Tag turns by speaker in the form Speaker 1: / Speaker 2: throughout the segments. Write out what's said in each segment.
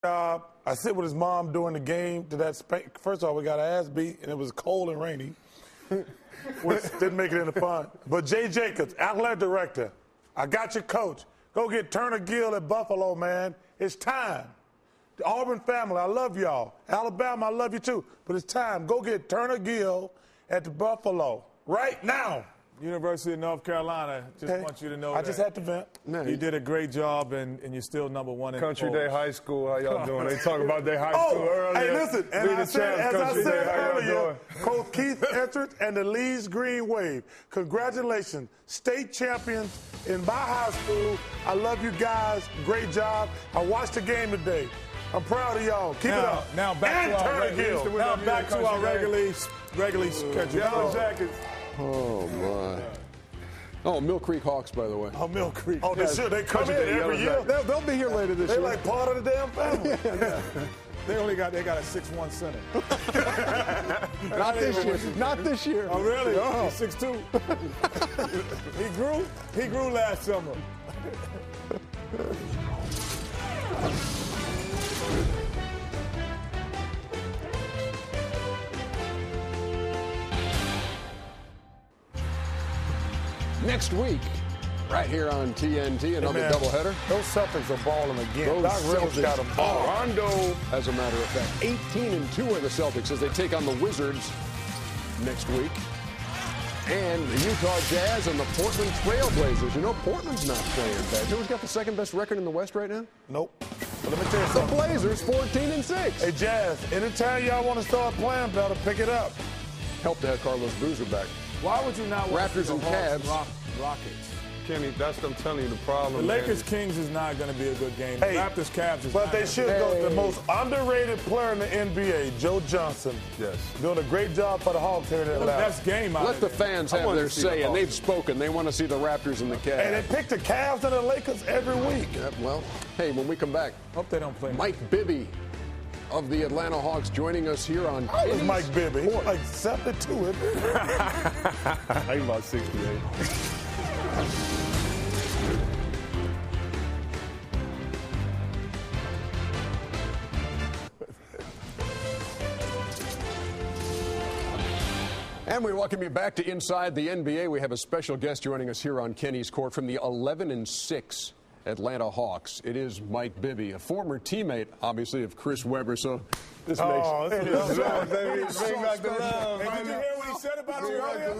Speaker 1: I sit with his mom during the game to that first of all, we got our ass beat, and it was cold and rainy, which didn't make it into fun. But Jay Jacobs, athletic director, I got your coach. Go get Turner Gill at Buffalo, man. It's time. The Auburn family, I love y'all. Alabama, I love you too. But it's time. Go get Turner Gill at the Buffalo right now.
Speaker 2: University of North Carolina, just want you to know
Speaker 1: I just had to vent.
Speaker 2: You did a great job, and you're still number one in
Speaker 3: Country Day High School. How y'all doing? They talk about their high school earlier.
Speaker 1: Hey, listen, as I said earlier, Coach Keith Etchert and the Leeds Green Wave, congratulations. State champions in my high school. I love you guys. Great job. I watched the game today. I'm proud of y'all. Keep it up.
Speaker 2: Now back to our regularly scheduled
Speaker 3: Yellow Jackets.
Speaker 4: Oh, my. Oh, Mill Creek Hawks, by the way.
Speaker 1: Oh, Mill Creek. Oh, they should. They come in every year.
Speaker 4: They'll be here later this year.
Speaker 1: They're like part of the damn family.
Speaker 2: They got a 6'1" center.
Speaker 4: Not this year. Not this year.
Speaker 2: Oh, really?
Speaker 4: No.
Speaker 2: He's 6'2". He grew last summer.
Speaker 4: Next week, right here on TNT, another doubleheader.
Speaker 1: Those Celtics are balling again. Doc Rivers got them balling.
Speaker 4: Rondo, as a matter of fact, 18-2 are the Celtics as they take on the Wizards next week. And the Utah Jazz and the Portland Trail Blazers. You know, Portland's not playing bad. You know who's got the second best record in the West right now?
Speaker 1: Nope. But let me tell you
Speaker 4: The
Speaker 1: something.
Speaker 4: Blazers, 14-6.
Speaker 1: Hey, Jazz, anytime y'all want to start playing better, pick it up.
Speaker 4: Help to have Carlos Boozer back.
Speaker 2: Why would you not want
Speaker 4: Raptors and Cavs.
Speaker 2: Rockets?
Speaker 3: Kenny, that's what I'm telling you the problem.
Speaker 2: The Lakers-Kings is not going to be a good game.
Speaker 1: Hey,
Speaker 2: Raptors-Cavs is
Speaker 1: but
Speaker 2: not
Speaker 1: they
Speaker 2: gonna
Speaker 1: should go. The most underrated player in the NBA, Joe Johnson.
Speaker 3: Yes.
Speaker 1: Doing a great job for the Hawks here in Atlanta.
Speaker 2: Best game out
Speaker 4: Let
Speaker 2: of
Speaker 4: the
Speaker 2: it.
Speaker 4: fans have their say, and they've spoken. They want to see the Raptors and the Cavs.
Speaker 1: And they pick the Cavs and the Lakers every week.
Speaker 4: Yeah, well, hey, when we come back,
Speaker 2: Hope they don't play.
Speaker 4: Mike Bibby of the Atlanta Hawks joining us here on
Speaker 1: How is Mike Bibby? He's like 72, isn't he?
Speaker 3: I'm about 68.
Speaker 4: And we welcome you back to Inside the NBA. We have a special guest joining us here on Kenny's Court from the 11-6 Atlanta Hawks. It is Mike Bibby, a former teammate, obviously, of Chris Webber. So this
Speaker 3: Bring back the love.
Speaker 2: Hey, did you hear what he said about you earlier?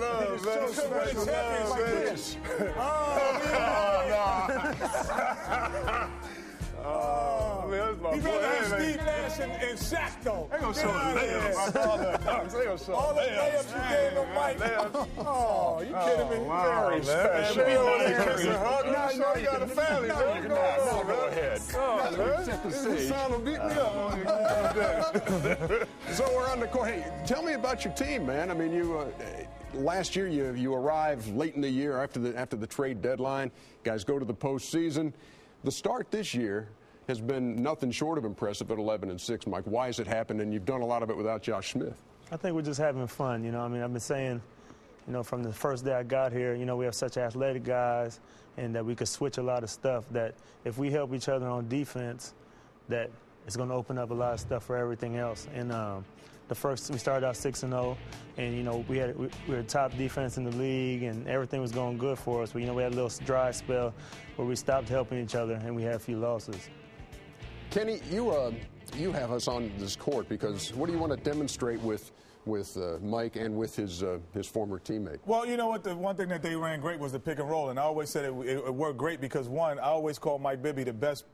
Speaker 2: He'd rather have Steve Nash and Shaq, though.
Speaker 3: They gonna show the layups.
Speaker 2: All the layups you gave him, Mike. Oh, you kidding me?
Speaker 3: Very special. Now you got a family, man. Go ahead. This son will beat me up.
Speaker 4: So we're on the court. Hey, tell me about your team, man. I mean, you last year you arrived late in the year after the trade deadline. Guys go to the postseason. The start this year has been nothing short of impressive at 11-6. Mike, why has it happened? And you've done a lot of it without Josh Smith.
Speaker 5: I think we're just having fun. You know, I mean, I've been saying, you know, from the first day I got here, you know, we have such athletic guys, and that we could switch a lot of stuff. That if we help each other on defense, that it's going to open up a lot of stuff for everything else. And we started out 6-0, and you know we were top defense in the league, and everything was going good for us. But you know we had a little dry spell where we stopped helping each other, and we had a few losses.
Speaker 4: Kenny, you have us on this court because what do you want to demonstrate with Mike and with his former teammate?
Speaker 2: Well, you know what? The one thing that they ran great was the pick and roll, and I always said it worked great because, one, I always call Mike Bibby the best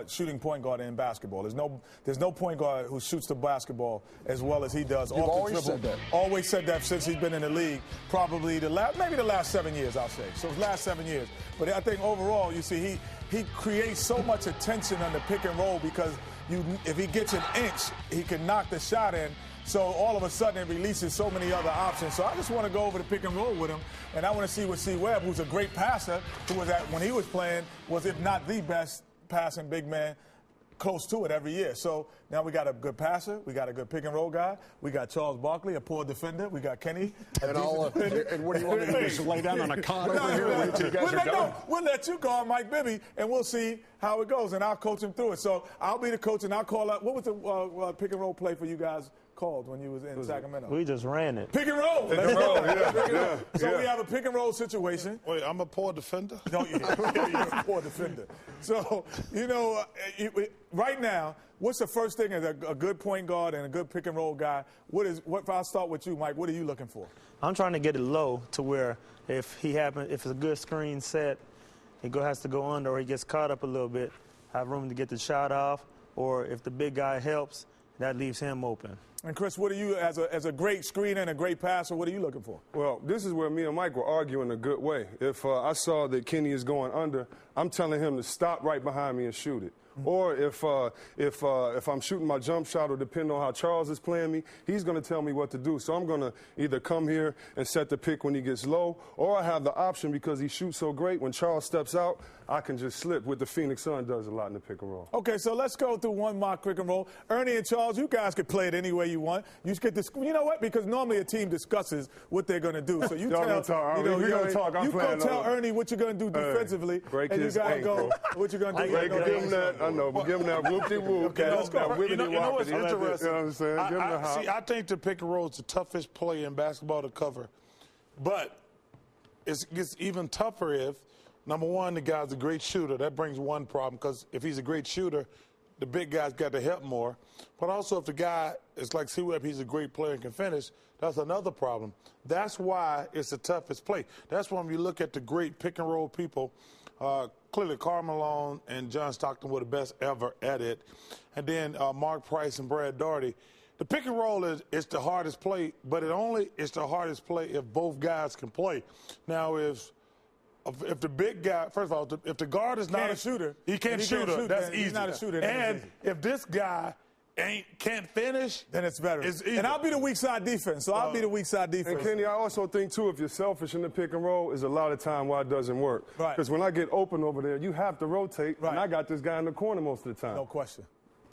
Speaker 2: shooting point guard in basketball. There's no point guard who shoots the basketball as well as he does.
Speaker 4: You've always said that.
Speaker 2: Always said that since he's been in the league, probably maybe the last 7 years, I'll say. So the last 7 years. But I think overall, you see, he creates so much attention on the pick and roll because if he gets an inch, he can knock the shot in. So all of a sudden it releases so many other options. So I just want to go over the pick and roll with him, and I want to see what C. Webb, who's a great passer, who was when he was playing, was if not the best passing big man, close to it every year. So now we got a good passer, we got a good pick and roll guy, we got Charles Barkley, a poor defender, we got Kenny.
Speaker 4: And what do you want me to do? Just lay down on a cot over here and wait till you guys are done?
Speaker 2: We'll let you call Mike Bibby, and we'll see how it goes, and I'll coach him through it. So I'll be the coach, and I'll call out. What was the pick and roll play for you guys called when you was in Sacramento?
Speaker 5: We just ran it.
Speaker 2: Pick and roll.
Speaker 3: Pick and roll, yeah.
Speaker 2: So we have a pick and roll situation.
Speaker 1: Wait, I'm a poor defender?
Speaker 2: No, you're a poor defender. So, right now, what's the first thing as a good point guard and a good pick and roll guy? If I'll start with you, Mike, what are you looking for?
Speaker 5: I'm trying to get it low to where if it's a good screen set, he has to go under or he gets caught up a little bit, have room to get the shot off, or if the big guy helps, that leaves him open.
Speaker 2: And Chris, what are you, as a great screener and a great passer, what are you looking for?
Speaker 3: Well, this is where me and Mike were arguing a good way. If I saw that Kenny is going under, I'm telling him to stop right behind me and shoot it. Or if I'm shooting my jump shot, or depending on how Charles is playing me, he's going to tell me what to do. So I'm going to either come here and set the pick when he gets low, or I have the option, because he shoots so great, when Charles steps out, I can just slip, what the Phoenix Sun does a lot in the pick and roll.
Speaker 2: Okay, so let's go through one mock pick and roll. Ernie and Charles, you guys could play it any way you want. You just get this. You know what? Because normally a team discusses what they're going to do. So you tell,
Speaker 3: we're going to talk.
Speaker 2: You go tell Ernie what you're going to do defensively, and you got to go what you're going to do.
Speaker 3: Give him that. I know, but give him that whoop-de-whoop.
Speaker 2: Okay, let's go.
Speaker 1: You know what's interesting?
Speaker 3: You know what I'm saying? Give him the hop.
Speaker 1: See, I think the pick and roll is the toughest play in basketball to cover. But it gets even tougher if, number one, the guy's a great shooter. That brings one problem, because if he's a great shooter, the big guy's got to help more. But also, if the guy is like C-Web, he's a great player and can finish, that's another problem. That's why it's the toughest play. That's why when you look at the great pick and roll people, clearly Karl Malone and John Stockton were the best ever at it. And then Mark Price and Brad Daugherty. The pick and roll is the hardest play, but it's the hardest play if both guys can play. Now, if the big guy, first of all, if the guard is not a shooter, he can't shoot. That's easy.
Speaker 2: He's not a shooter.
Speaker 1: And if this guy can't finish,
Speaker 2: then it's better. And I'll be the weak side defense. So I'll be the weak side defense.
Speaker 3: And Kenny, I also think too, if you're selfish in the pick and roll, is a lot of time why it doesn't work.
Speaker 2: Right.
Speaker 3: Because when I get open over there, you have to rotate, and I got this guy in the corner most of the time.
Speaker 2: No question.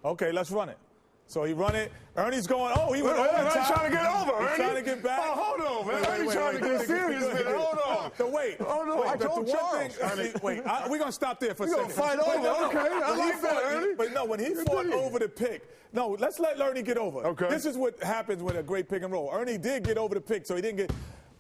Speaker 2: Okay, let's run it. So he run it. Ernie's going. Oh, he went over.
Speaker 3: Ernie's trying to get over.
Speaker 2: He's trying to get back.
Speaker 3: Oh, hold on, man. Ernie's trying to get serious, man. Hold on.
Speaker 2: So wait.
Speaker 3: Oh no, I told Charles.
Speaker 2: We're gonna stop there for a second.
Speaker 3: We're gonna fight over. Okay, I like that, Ernie.
Speaker 2: But no, when he fought over the pick. No, let's let Ernie get over.
Speaker 3: Okay.
Speaker 2: This is what happens with a great pick and roll. Ernie did get over the pick, so he didn't get.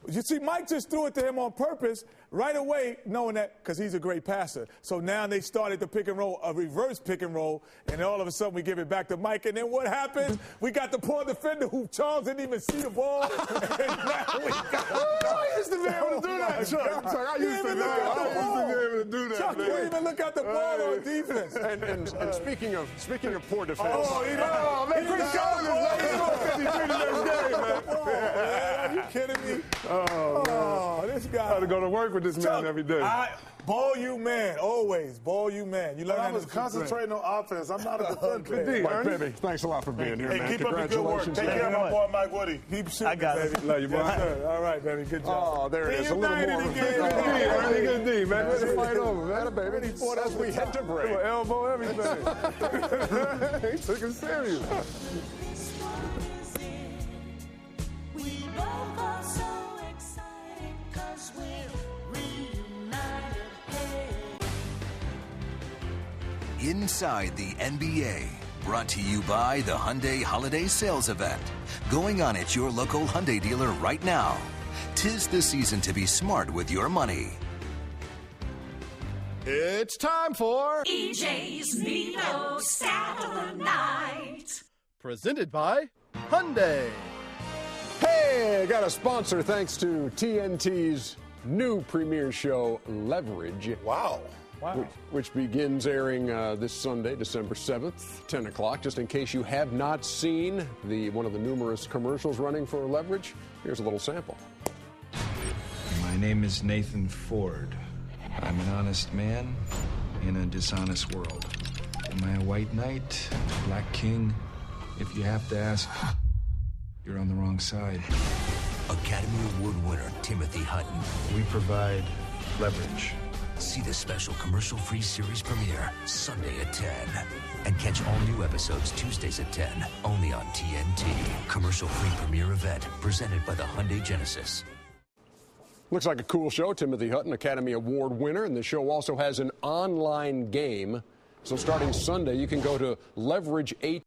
Speaker 2: You see, Mike just threw it to him on purpose right away, knowing that because he's a great passer. So now they started the pick and roll, a reverse pick and roll, and all of a sudden we give it back to Mike. And then what happens? We got the poor defender who Charles didn't even see the ball. And now we got
Speaker 3: I used to be able to do that, Chuck. I used to be able to do that.
Speaker 2: Chuck didn't even look at the ball on defense.
Speaker 4: And speaking of poor defense.
Speaker 3: Man, Chris Jones is late. 53 the next game, man.
Speaker 2: Are you kidding me? Oh, this guy.
Speaker 3: I had to go to work with this man every day.
Speaker 2: Ball you man, always. Ball you man. You learn
Speaker 1: I was concentrating on offense. I'm not a defender.
Speaker 4: Mike Bibby, thanks a lot for being here, man.
Speaker 1: Hey, keep up the good work. Take care of my boy, Mike Woody.
Speaker 2: Keep shooting,
Speaker 5: I got
Speaker 2: baby.
Speaker 5: it.
Speaker 3: Love you, boy.
Speaker 2: All right, baby. Good job.
Speaker 4: Oh, there it is. A little more.
Speaker 3: Good D, man.
Speaker 4: Let's fight over, man. Baby. As we head to break.
Speaker 3: Elbow, everything. He took it serious.
Speaker 6: We both are so excited 'cause we're reunited.
Speaker 7: Inside the NBA, brought to you by the Hyundai Holiday Sales Event. Going on at your local Hyundai dealer right now. 'Tis the season to be smart with your money.
Speaker 4: It's time for
Speaker 6: EJ's Nino Stat of the Night.
Speaker 8: Presented by Hyundai.
Speaker 4: Hey, got a sponsor thanks to TNT's new premiere show, Leverage.
Speaker 1: Wow.
Speaker 4: Which begins airing this Sunday, December 7th, 10 o'clock. Just in case you have not seen one of the numerous commercials running for Leverage, here's a little sample.
Speaker 9: My name is Nathan Ford. I'm an honest man in a dishonest world. Am I a white knight, black king? If you have to ask, you're on the wrong side.
Speaker 7: Academy Award winner Timothy Hutton.
Speaker 9: We provide leverage.
Speaker 7: See the special commercial-free series premiere Sunday at 10. And catch all new episodes Tuesdays at 10, only on TNT. Commercial-free premiere event presented by the Hyundai Genesis.
Speaker 4: Looks like a cool show. Timothy Hutton, Academy Award winner. And the show also has an online game So starting Sunday, you can go to Leverage 8.